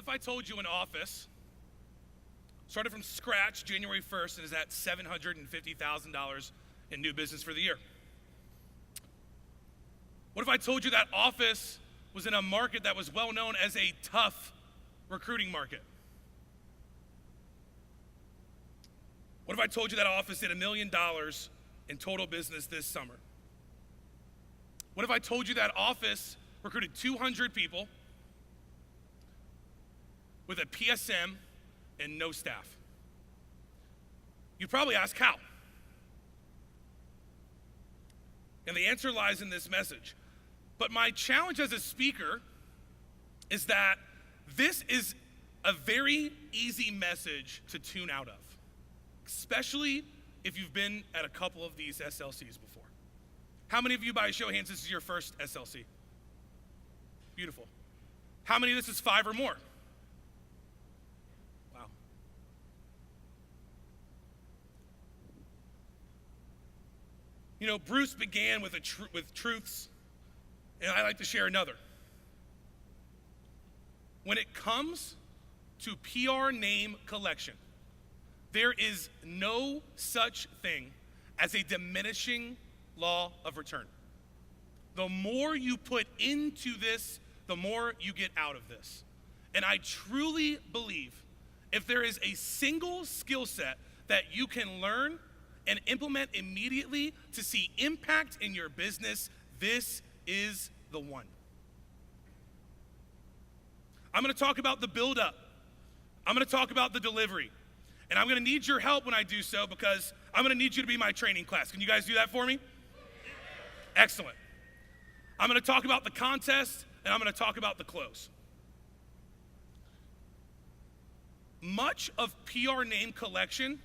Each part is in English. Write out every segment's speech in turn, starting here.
if I told you an office started from scratch January 1st and is at $750,000 in new business for the year? What if I told you that office was in a market that was well known as a tough recruiting market? What if I told you that office did $1 million in total business this summer? What if I told you that office recruited 200 people with a PSM and no staff? You'd probably ask how. And the answer lies in this message. But my challenge as a speaker is that this is a very easy message to tune out of, especially if you've been at a couple of these SLCs before. How many of you, by a show of hands, this is your first SLC? Beautiful. How many of this is 5 or more? Wow. You know, Bruce began with truths, and I like to share another. When it comes to PR name collection, there is no such thing as a diminishing law of return. The more you put into this, the more you get out of this. And I truly believe if there is a single skill set that you can learn and implement immediately to see impact in your business, this is the one. I'm gonna talk about the build-up. I'm gonna talk about the delivery. And I'm gonna need your help when I do so because I'm gonna need you to be my training class. Can you guys do that for me? Excellent. I'm gonna talk about the contest and I'm gonna talk about the close. Much of PR name collection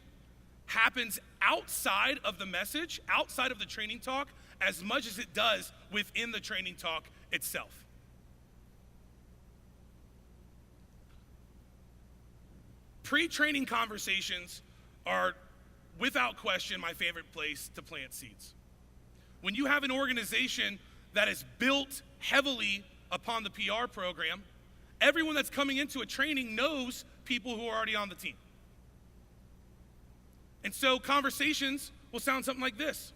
happens outside of the message, outside of the training talk, as much as it does within the training talk itself. Pre-training conversations are, without question, my favorite place to plant seeds. When you have an organization that is built heavily upon the PR program, everyone that's coming into a training knows people who are already on the team. And so conversations will sound something like this.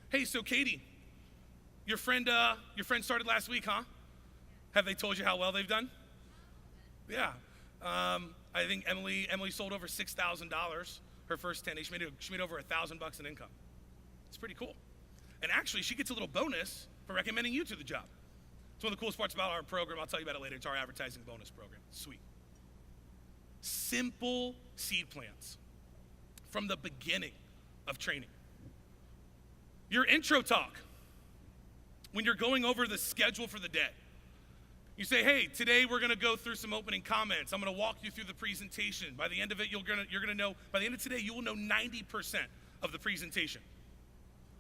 Hey, so Katie, your friend started last week, huh? Have they told you how well they've done? Yeah. I think Emily sold over $6,000 her first 10 days. She made over $1,000 in income. It's pretty cool. And actually, she gets a little bonus for recommending you to the job. It's one of the coolest parts about our program. I'll tell you about it later. It's our advertising bonus program. Sweet. Simple seed plans from the beginning of training. Your intro talk, when you're going over the schedule for the day. You say, hey, today we're gonna go through some opening comments. I'm gonna walk you through the presentation. By the end of it, you're gonna know, by the end of today, you will know 90% of the presentation.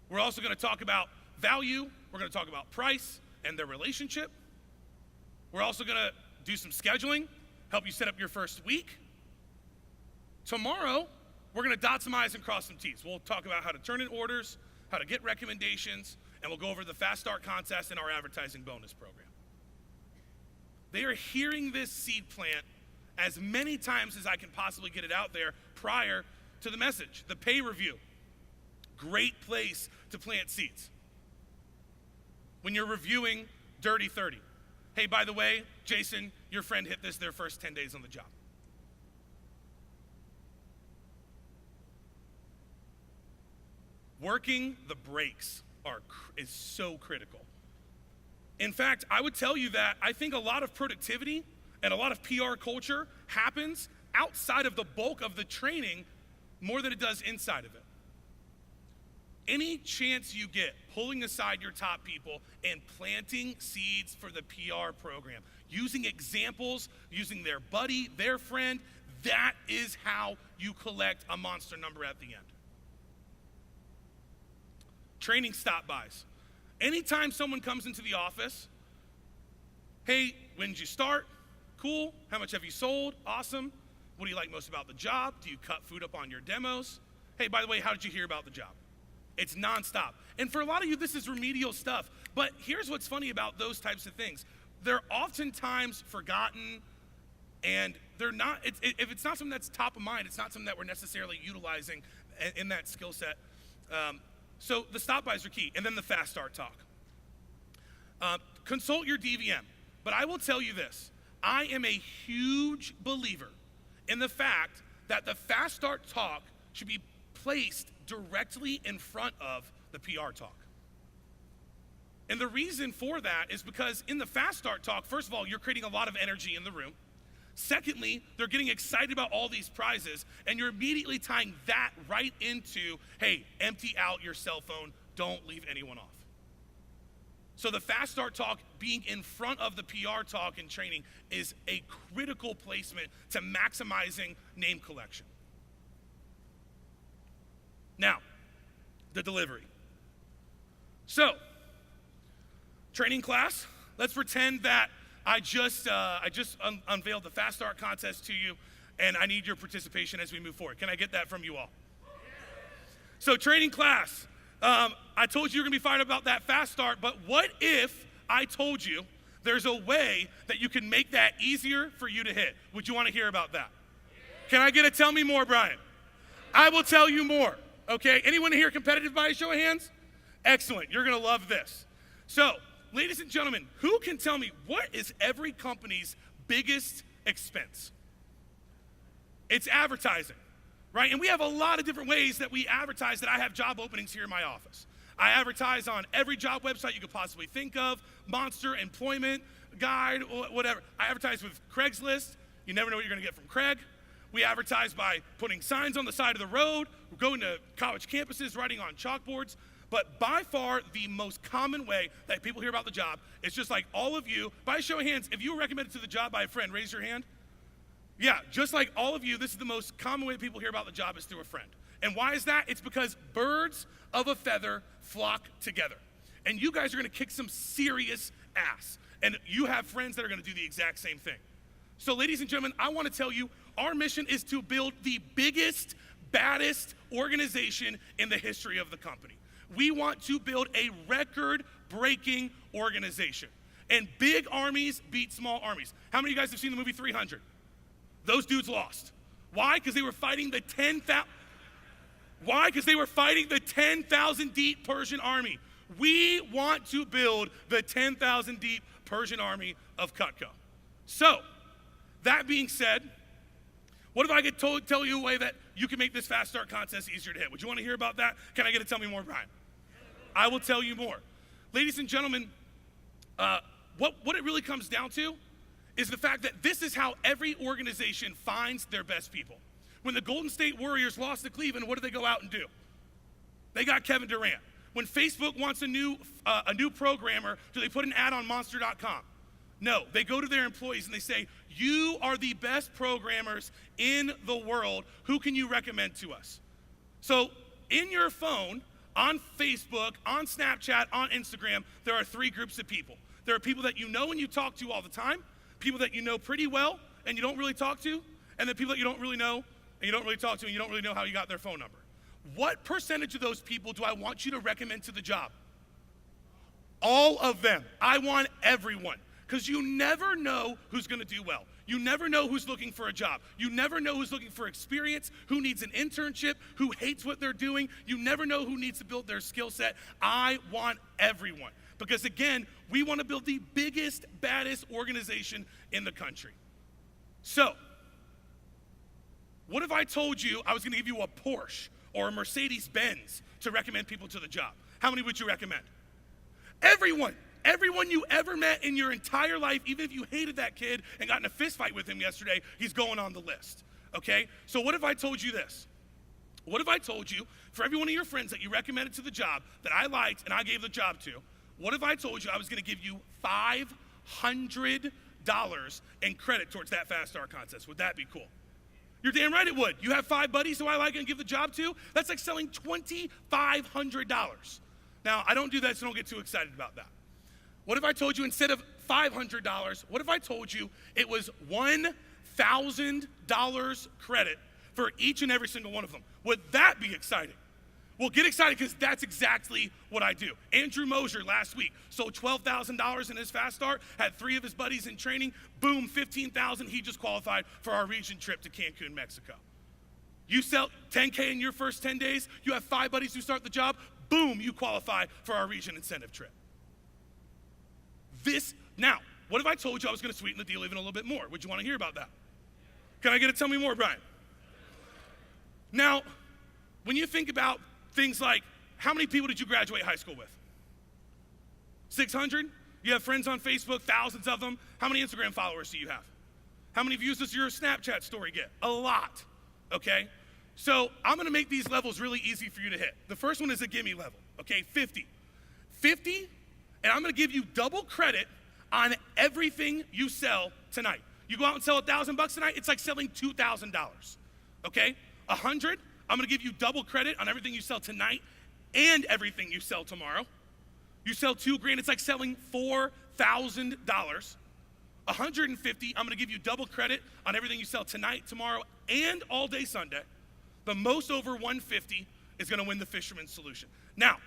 We're also gonna talk about value. We're gonna talk about price and their relationship. We're also gonna do some scheduling, help you set up your first week. Tomorrow, we're gonna dot some I's and cross some T's. We'll talk about how to turn in orders, how to get recommendations, and we'll go over the Fast Start contest and our advertising bonus program. They are hearing this seed plant as many times as I can possibly get it out there prior to the message. The pay review, great place to plant seeds. When you're reviewing Dirty 30. Hey, by the way, Jason, your friend hit this their first 10 days on the job. Working the brakes is so critical. In fact, I would tell you that I think a lot of productivity and a lot of PR culture happens outside of the bulk of the training more than it does inside of it. Any chance you get, pulling aside your top people and planting seeds for the PR program, using examples, using their buddy, their friend, that is how you collect a monster number at the end. Training stop-bys. Anytime someone comes into the office, hey, when did you start? Cool. How much have you sold? Awesome. What do you like most about the job? Do you cut food up on your demos? Hey, by the way, how did you hear about the job? It's nonstop. And for a lot of you, this is remedial stuff. But here's what's funny about those types of things. they're oftentimes forgotten, and they're not, if it's not something that's top of mind, it's not something that we're necessarily utilizing in that skill set. So the stop-bys are key, and then the fast start talk. Consult your DVM, but I will tell you this. I am a huge believer in the fact that the fast start talk should be placed directly in front of the PR talk. And the reason for that is because in the fast start talk, first of all, you're creating a lot of energy in the room. Secondly, they're getting excited about all these prizes, and you're immediately tying that right into, hey, empty out your cell phone, don't leave anyone off. So the fast start talk being in front of the PR talk and training is a critical placement to maximizing name collection. Now, the delivery. So, training class, let's pretend that I just unveiled the fast start contest to you, and I need your participation as we move forward. Can I get that from you all? So training class, I told you you're gonna be fired about that fast start, but what if I told you there's a way that you can make that easier for you to hit? Would you wanna hear about that? Can I get a tell me more, Bryan? I will tell you more, okay? Anyone here competitive by a show of hands? Excellent, you're gonna love this. So, ladies and gentlemen, who can tell me what is every company's biggest expense? It's advertising, right? And we have a lot of different ways that we advertise that I have job openings here in my office. I advertise on every job website you could possibly think of, Monster, Employment Guide, whatever. I advertise with Craigslist. You never know what you're gonna get from Craig. We advertise by putting signs on the side of the road, going to college campuses, writing on chalkboards. But by far, the most common way that people hear about the job is just like all of you, by a show of hands, if you were recommended to the job by a friend, raise your hand. Yeah, just like all of you, this is the most common way that people hear about the job is through a friend. And why is that? It's because birds of a feather flock together. And you guys are gonna kick some serious ass. And you have friends that are gonna do the exact same thing. So ladies and gentlemen, I wanna tell you, our mission is to build the biggest, baddest organization in the history of the company. We want to build a record-breaking organization. And big armies beat small armies. How many of you guys have seen the movie 300? Those dudes lost. Why? Because they were fighting the 10,000. Why? Because they were fighting the 10,000 deep Persian army. We want to build the 10,000 deep Persian army of Cutco. So, that being said, what if I could tell you a way that you can make this fast start contest easier to hit? Would you want to hear about that? Can I get a tell me more, Bryan? I will tell you more. Ladies and gentlemen, what it really comes down to is the fact that this is how every organization finds their best people. When the Golden State Warriors lost to Cleveland, what did they go out and do? They got Kevin Durant. When Facebook wants a new programmer, do they put an ad on monster.com? No, they go to their employees and they say, you are the best programmers in the world. Who can you recommend to us? So in your phone, on Facebook, on Snapchat, on Instagram, there are three groups of people. There are people that you know and you talk to all the time, people that you know pretty well and you don't really talk to, and then people that you don't really know and you don't really talk to and you don't really know how you got their phone number. What percentage of those people do I want you to recommend to the job? All of them. I want everyone. Because you never know who's gonna do well. You never know who's looking for a job. You never know who's looking for experience, who needs an internship, who hates what they're doing. You never know who needs to build their skill set. I want everyone. Because again, we wanna build the biggest, baddest organization in the country. So, what if I told you I was gonna give you a Porsche or a Mercedes-Benz to recommend people to the job? How many would you recommend? Everyone. Everyone you ever met in your entire life, even if you hated that kid and got in a fist fight with him yesterday, he's going on the list, okay? So what if I told you this? What if I told you, for every one of your friends that you recommended to the job that I liked and I gave the job to, what if I told you I was gonna give you $500 in credit towards that fast start contest? Would that be cool? You're damn right it would. You have 5 buddies who I like and give the job to? That's like selling $2,500. Now, I don't do that, so don't get too excited about that. What if I told you instead of $500, what if I told you it was $1,000 credit for each and every single one of them? Would that be exciting? Well, get excited because that's exactly what I do. Andrew Mosier last week sold $12,000 in his fast start, had 3 of his buddies in training, boom, $15,000. He just qualified for our region trip to Cancun, Mexico. You sell $10K in your first 10 days, you have 5 buddies who start the job, boom, you qualify for our region incentive trip. Now, what if I told you I was gonna sweeten the deal even a little bit more? Would you wanna hear about that? Can I get it? Tell me more, Bryan. Now, when you think about things like, how many people did you graduate high school with? 600? You have friends on Facebook, thousands of them. How many Instagram followers do you have? How many views does your Snapchat story get? A lot, okay? So I'm gonna make these levels really easy for you to hit. The first one is a gimme level, okay, 50. 50, and I'm gonna give you double credit on everything you sell tonight. You go out and sell $1,000 tonight, it's like selling $2,000, okay? 100, I'm gonna give you double credit on everything you sell tonight and everything you sell tomorrow. You sell $2,000, it's like selling $4,000. 150, I'm gonna give you double credit on everything you sell tonight, tomorrow, and all day Sunday. The most over 150 is gonna win the Fisherman's Solution. Now,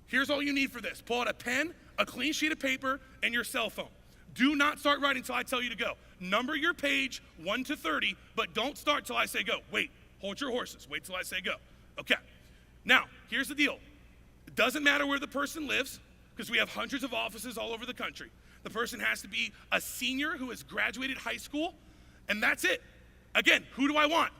here's all you need for this. Pull out a pen, a clean sheet of paper, and your cell phone. Do not start writing until I tell you to go. Number your page 1 to 30, but don't start till I say go. Wait, hold your horses. Wait till I say go. Okay. Now, here's the deal. It doesn't matter where the person lives, because we have hundreds of offices all over the country. The person has to be a senior who has graduated high school, and that's it. Again, who do I want?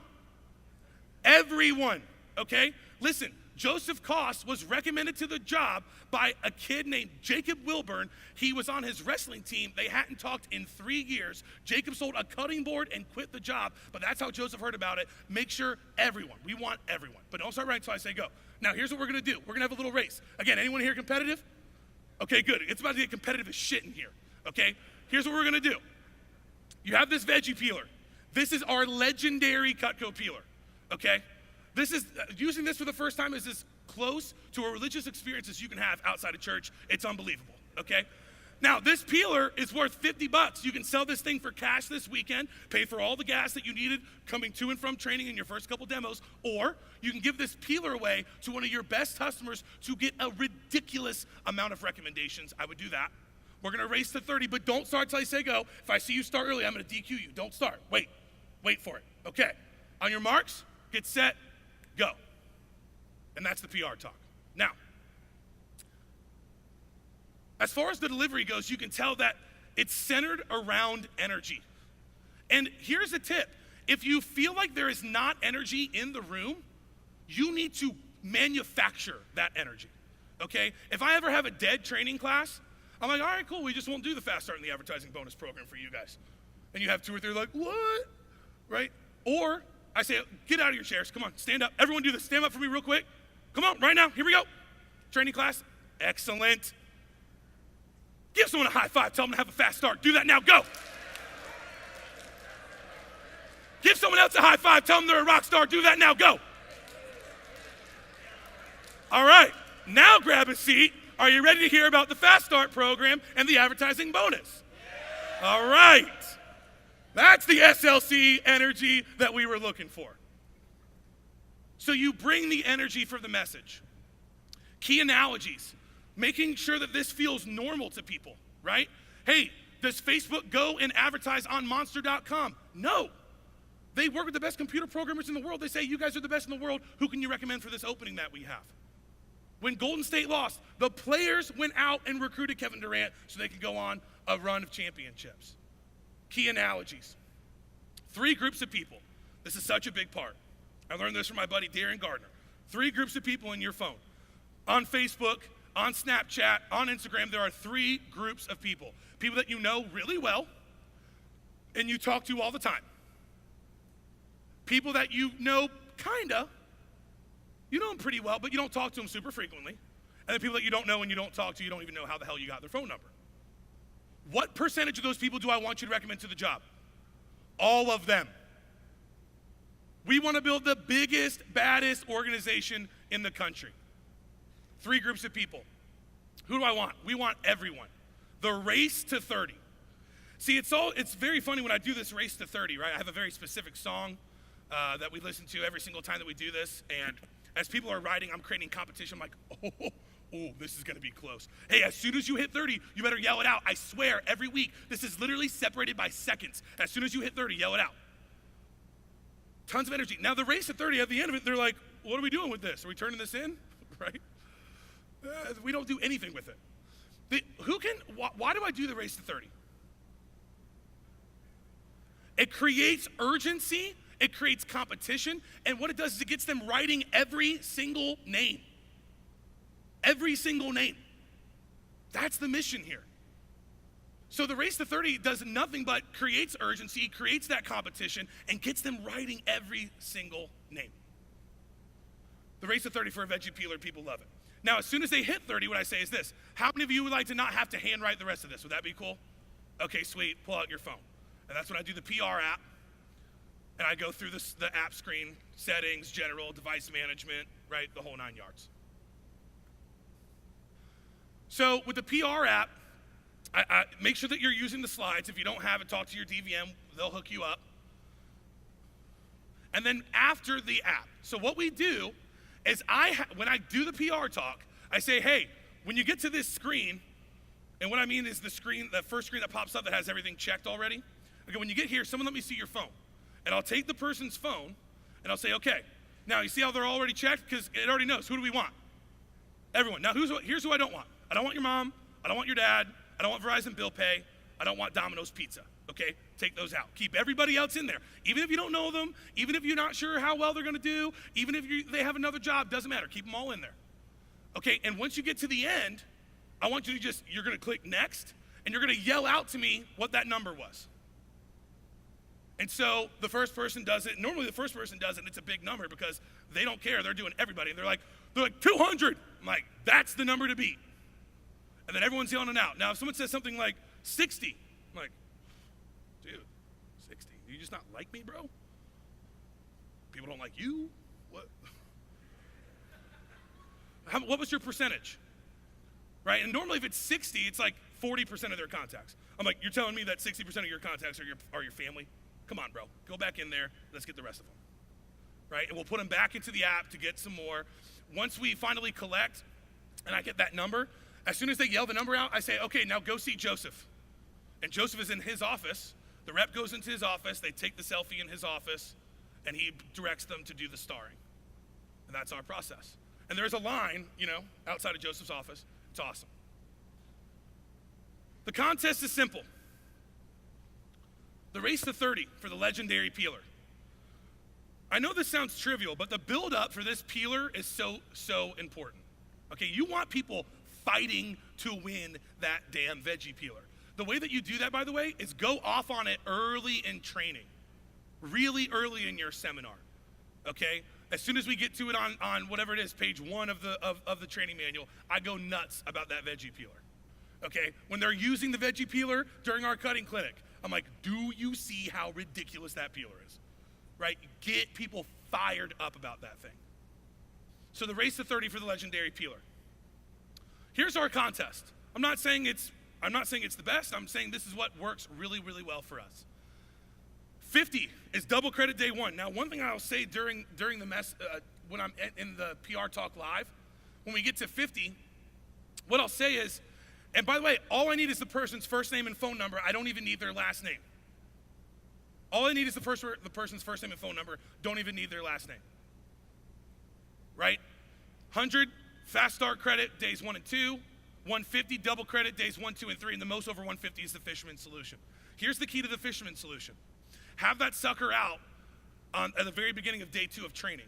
Everyone, okay? Listen, Joseph Koss was recommended to the job by a kid named Jacob Wilburn. He was on his wrestling team. They hadn't talked in 3 years. Jacob sold a cutting board and quit the job, but that's how Joseph heard about it. Make sure everyone, we want everyone, but don't start writing until I say go. Now, here's what we're gonna do. We're gonna have a little race. Again, anyone here competitive? Okay, good. It's about to get competitive as shit in here, okay? Here's what we're gonna do. You have this veggie peeler. This is our legendary Cutco peeler, okay? This is, using this for the first time is as close to a religious experience as you can have outside of church. It's unbelievable, okay? Now, this peeler is worth $50. You can sell this thing for cash this weekend, pay for all the gas that you needed coming to and from training in your first couple demos, or you can give this peeler away to one of your best customers to get a ridiculous amount of recommendations. I would do that. We're gonna race to 30, but don't start till I say go. If I see you start early, I'm gonna DQ you. Don't start, wait for it, okay? On your marks, get set, go. And that's the PR talk. Now, as far as the delivery goes, you can tell that it's centered around energy. And here's a tip. If you feel like there is not energy in the room, you need to manufacture that energy, okay? If I ever have a dead training class, I'm like, all right, cool, we just won't do the fast start and the advertising bonus program for you guys. And you have 2 or 3 like, what? Right? Or I say, get out of your chairs, come on, stand up. Everyone do this, stand up for me real quick. Come on, right now, here we go. Training class, excellent. Give someone a high five, tell them to have a fast start. Do that now, go. Give someone else a high five, tell them they're a rock star. Do that now, go. All right, now grab a seat. Are you ready to hear about the Fast Start program and the advertising bonus? All right. That's the SLC energy that we were looking for. So you bring the energy for the message. Key analogies. Making sure that this feels normal to people, right? Hey, does Facebook go and advertise on monster.com? No. They work with the best computer programmers in the world. They say, you guys are the best in the world. Who can you recommend for this opening that we have? When Golden State lost, the players went out and recruited Kevin Durant so they could go on a run of championships. Key analogies. 3 groups of people. This is such a big part. I learned this from my buddy Darren Gardner. 3 groups of people in your phone. On Facebook, on Snapchat, on Instagram, there are 3 groups of people. People that you know really well and you talk to all the time. People that you know kinda, you know them pretty well, but you don't talk to them super frequently. And then people that you don't know and you don't talk to, you don't even know how the hell you got their phone number. What percentage of those people do I want you to recommend to the job? All of them. We want to build the biggest, baddest organization in the country. 3 groups of people. Who do I want? We want everyone. The race to 30. See, it's very funny when I do this race to 30, right? I have a very specific song that we listen to every single time that we do this. And as people are riding, I'm creating competition. I'm like, oh, this is going to be close. Hey, as soon as you hit 30, you better yell it out. I swear, every week, this is literally separated by seconds. As soon as you hit 30, yell it out. Tons of energy. Now, the race at 30, at the end of it, they're like, what are we doing with this? Are we turning this in? Right? We don't do anything with it. Why do I do the race to 30? It creates urgency. It creates competition. And what it does is it gets them writing every single name. Every single name. That's the mission here. So the race to 30 does nothing but creates urgency, creates that competition, and gets them writing every single name. The race to 30 for a veggie peeler, people love it. Now, as soon as they hit 30, what I say is this. How many of you would like to not have to handwrite the rest of this? Would that be cool? Okay, sweet. Pull out your phone. And that's when I do the PR app. And I go through the app screen, settings, general, device management, right? The whole 9 yards. So with the PR app, I make sure that you're using the slides. If you don't have it, talk to your DVM. They'll hook you up. And then after the app, so what we do is when I do the PR talk, I say, hey, when you get to this screen, and what I mean is the first screen that pops up that has everything checked already. Okay, when you get here, someone let me see your phone. And I'll take the person's phone, and I'll say, okay, now you see how they're already checked? Because it already knows. Who do we want? Everyone. Now here's who I don't want. I don't want your mom. I don't want your dad. I don't want Verizon Bill Pay. I don't want Domino's Pizza, okay? Take those out. Keep everybody else in there. Even if you don't know them, even if you're not sure how well they're gonna do, even if they have another job, doesn't matter. Keep them all in there, okay? And once you get to the end, I want you to you're gonna click next, and you're gonna yell out to me what that number was. And so the first person does it. Normally the first person does it, and it's a big number because they don't care. They're doing everybody. And they're like 200. I'm like, that's the number to beat. And then everyone's yelling it out. Now, if someone says something like 60, I'm like, dude, 60. Do you just not like me, bro? People don't like you? What? What was your percentage? Right? And normally if it's 60, it's like 40% of their contacts. I'm like, you're telling me that 60% of your contacts are your family? Come on, bro. Go back in there. Let's get the rest of them. Right? And we'll put them back into the app to get some more. Once we finally collect and I get that number, as soon as they yell the number out, I say, okay, now go see Joseph. And Joseph is in his office. The rep goes into his office. They take the selfie in his office, and he directs them to do the starring. And that's our process. And there's a line, outside of Joseph's office. It's awesome. The contest is simple. The race to 30 for the legendary peeler. I know this sounds trivial, but the build-up for this peeler is so important. Okay, you want people fighting to win that damn veggie peeler. The way that you do that, by the way, is go off on it early in training. Really early in your seminar. Okay? As soon as we get to it on whatever it is, page 1 of the training manual, I go nuts about that veggie peeler. Okay? When they're using the veggie peeler during our cutting clinic, I'm like, do you see how ridiculous that peeler is? Right? Get people fired up about that thing. So the race to 30 for the legendary peeler. Here's our contest. I'm not saying it's the best. I'm saying this is what works really, really well for us. 50 is double credit day 1. Now, one thing I'll say during the when I'm in the PR talk live, when we get to 50, what I'll say is, and by the way, all I need is the person's first name and phone number. I don't even need their last name. All I need is the person's first name and phone number. Don't even need their last name. Right? 100, fast start credit, days 1 and 2. 150, double credit, days 1, 2, and 3. And the most over 150 is the fisherman solution. Here's the key to the fisherman solution. Have that sucker out at the very beginning of day 2 of training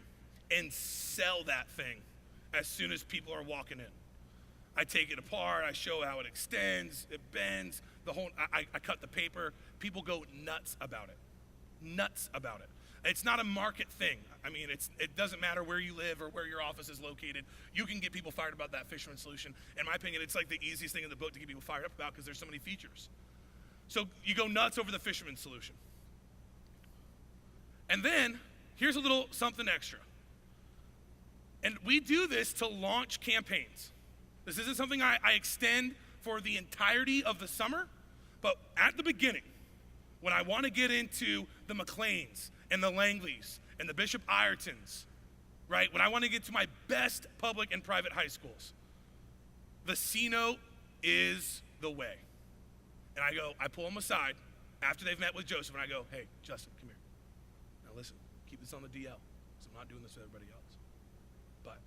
and sell that thing as soon as people are walking in. I take it apart, I show how it extends, it bends, I cut the paper. People go nuts about it. Nuts about it. It's not a market thing. I mean, it doesn't matter where you live or where your office is located. You can get people fired about that fisherman solution. In my opinion, it's like the easiest thing in the book to get people fired up about because there's so many features. So you go nuts over the fisherman solution. And then, here's a little something extra. And we do this to launch campaigns. This isn't something I extend for the entirety of the summer, but at the beginning, when I want to get into the McLeans and the Langleys and the Bishop Ireton's, right? When I want to get to my best public and private high schools, the C-note is the way. And I pull them aside after they've met with Joseph, and I go, hey, Justin, come here. Now listen, keep this on the DL, because I'm not doing this with everybody else. But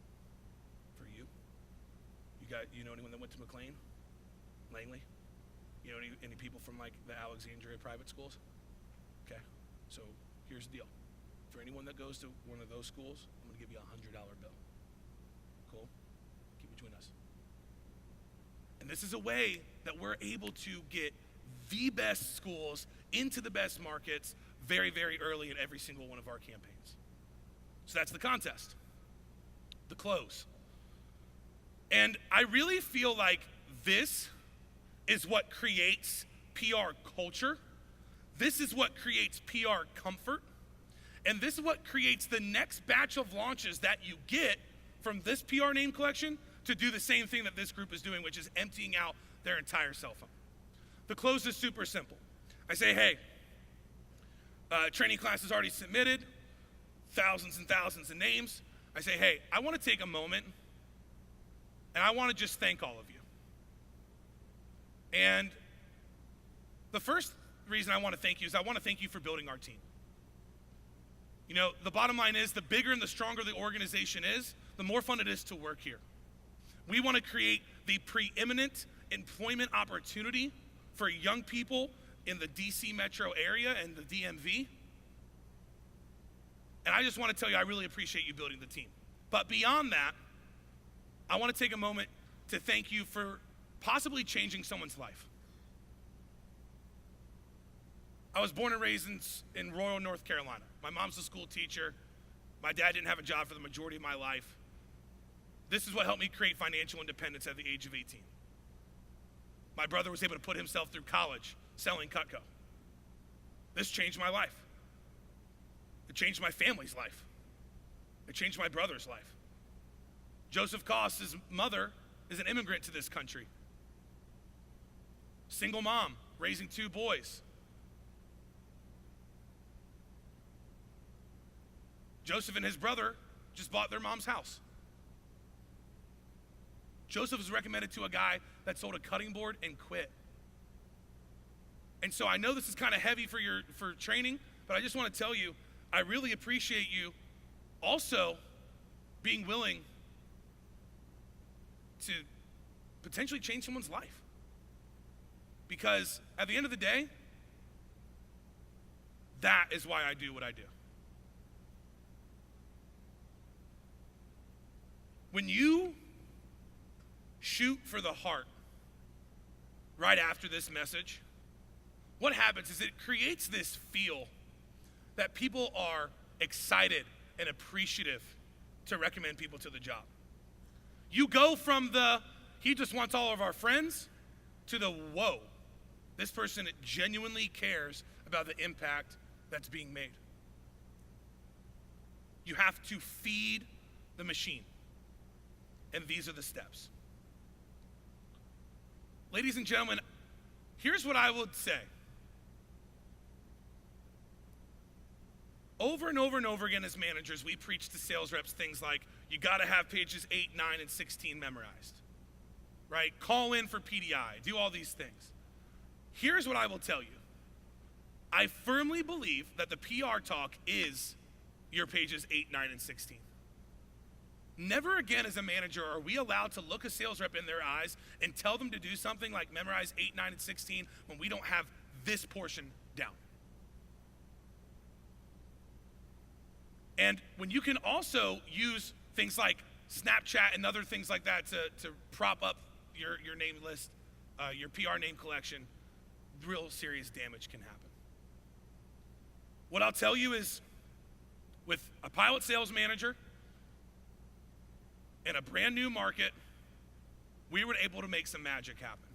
for you know anyone that went to McLean, Langley? You know any people from like the Alexandria private schools? Okay, so here's the deal. For anyone that goes to one of those schools, I'm gonna give you $100 bill. Cool? Keep it between us. And this is a way that we're able to get the best schools into the best markets very, very early in every single one of our campaigns. So that's the contest. The close. And I really feel like this is what creates PR culture. This is what creates PR comfort. And this is what creates the next batch of launches that you get from this PR name collection to do the same thing that this group is doing, which is emptying out their entire cell phone. The close is super simple. I say, hey, training class is already submitted, thousands and thousands of names. I say, hey, I want to take a moment and I want to just thank all of you. And the first reason I want to thank you is I want to thank you for building our team. You know, the bottom line is the bigger and the stronger the organization is, the more fun it is to work here. We want to create the preeminent employment opportunity for young people in the DC metro area and the DMV. And I just want to tell you, I really appreciate you building the team. But beyond that, I want to take a moment to thank you for possibly changing someone's life. I was born and raised in Royal, North Carolina. My mom's a school teacher. My dad didn't have a job for the majority of my life. This is what helped me create financial independence at the age of 18. My brother was able to put himself through college selling Cutco. This changed my life. It changed my family's life. It changed my brother's life. Joseph Koss' mother is an immigrant to this country. Single mom, raising 2 boys. Joseph and his brother just bought their mom's house. Joseph was recommended to a guy that sold a cutting board and quit. And so I know this is kind of heavy for training, but I just want to tell you, I really appreciate you also being willing to potentially change someone's life. Because at the end of the day, that is why I do what I do. When you shoot for the heart right after this message, what happens is it creates this feel that people are excited and appreciative to recommend people to the job. You go from the, he just wants all of our friends, to the, whoa, this person genuinely cares about the impact that's being made. You have to feed the machine. And these are the steps. Ladies and gentlemen, here's what I would say. Over and over and over again as managers, we preach to sales reps things like, you gotta have pages 8, 9, and 16 memorized, right? Call in for PDI, do all these things. Here's what I will tell you. I firmly believe that the PR talk is your pages 8, 9, and 16. Never again as a manager are we allowed to look a sales rep in their eyes and tell them to do something like memorize 8, 9, and 16 when we don't have this portion down. And when you can also use things like Snapchat and other things like that to prop up your name list, your PR name collection, real serious damage can happen. What I'll tell you is, with a pilot sales manager in a brand new market, we were able to make some magic happen.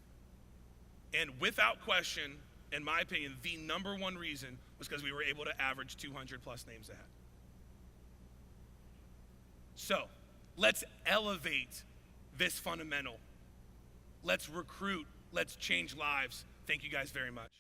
And without question, in my opinion, the number one reason was because we were able to average 200 plus names ahead. So, let's elevate this fundamental. Let's recruit. Let's change lives. Thank you guys very much.